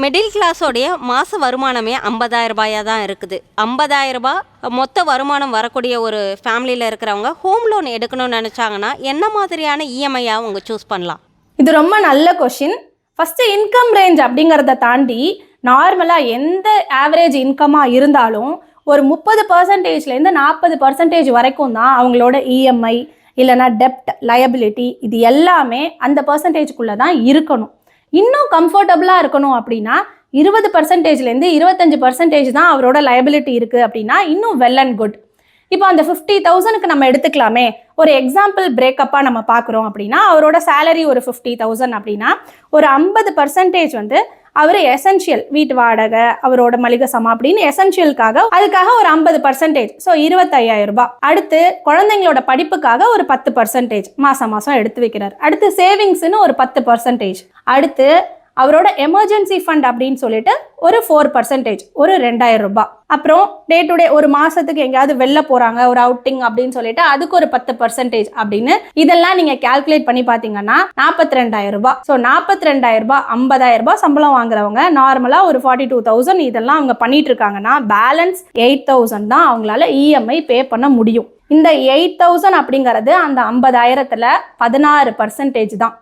Middle கிளாஸோடைய மாத வருமானமே 50,000 ரூபாயாக தான் இருக்குது. 50,000 ரூபாய் மொத்த வருமானம் வரக்கூடிய ஒரு ஃபேமிலியில் இருக்கிறவங்க ஹோம் லோன் எடுக்கணும்னு நினச்சாங்கன்னா என்ன மாதிரியான இஎம்ஐயாக அவங்க சூஸ் பண்ணலாம்? இது ரொம்ப நல்ல கொஷின். ஃபஸ்ட்டு இன்கம் ரேஞ்ச் அப்படிங்கிறத தாண்டி நார்மலாக எந்த ஆவரேஜ் இன்கமாக இருந்தாலும் ஒரு 30%லேருந்து 40% வரைக்கும் தான் அவங்களோட இஎம்ஐ இல்லைனா டெப்ட் லயபிலிட்டி இது எல்லாமே அந்த பர்சன்டேஜ்குள்ளே தான் இருக்கணும். இன்னும் கம்ஃபர்டபுளாக இருக்கணும் அப்படின்னா 20%லேருந்து 25% தான் அவரோட லயபிலிட்டி இருக்குது அப்படின்னா இன்னும் வெல் அண்ட் குட். இப்போ அந்த 50,000க்கு நம்ம எடுத்துக்கலாமே. ஒரு எக்ஸாம்பிள் பிரேக்கப்பாக நம்ம பார்க்குறோம் அப்படின்னா அவரோட சேலரி ஒரு 50,000 அப்படின்னா ஒரு 50% வந்து அவர் எசென்ஷியல் வீட்டு வாடகை அவரோட மளிகை சமா அப்படின்னு எசென்ஷியலுக்காக அதுக்காக ஒரு 50%, ஸோ 25,000 ரூபாய். அடுத்து குழந்தைங்களோட படிப்புக்காக ஒரு 10% மாதம் மாதம் எடுத்து வைக்கிறார். அடுத்து சேவிங்ஸ்னு ஒரு 10%. அடுத்து அவரோட எமர்ஜென்சி ஃபண்ட் அப்படின்னு சொல்லிட்டு ஒரு 4%, ஒரு 2,000 ரூபாய். அப்புறம் டே டு டே ஒரு மாசத்துக்கு எங்கேயாவது வெளில போறாங்க ஒரு அவுட்டிங் அப்படின்னு சொல்லிட்டு அதுக்கு ஒரு 10% அப்படின்னு இதெல்லாம் நீங்க கால்குலேட் பண்ணி பாத்தீங்கன்னா 42,000 ரூபாய். ஸோ 42,000 ரூபாய் 50,000 ரூபாய் சம்பளம் வாங்குறவங்க நார்மலா ஒரு 42,000 இதெல்லாம் அவங்க பண்ணிட்டு இருக்காங்கன்னா பேலன்ஸ் 8,000 தான் அவங்களால இஎம்ஐ பே பண்ண முடியும். இந்த 8,000 அப்படிங்கிறது அந்த 50,000த்துல 16% தான்.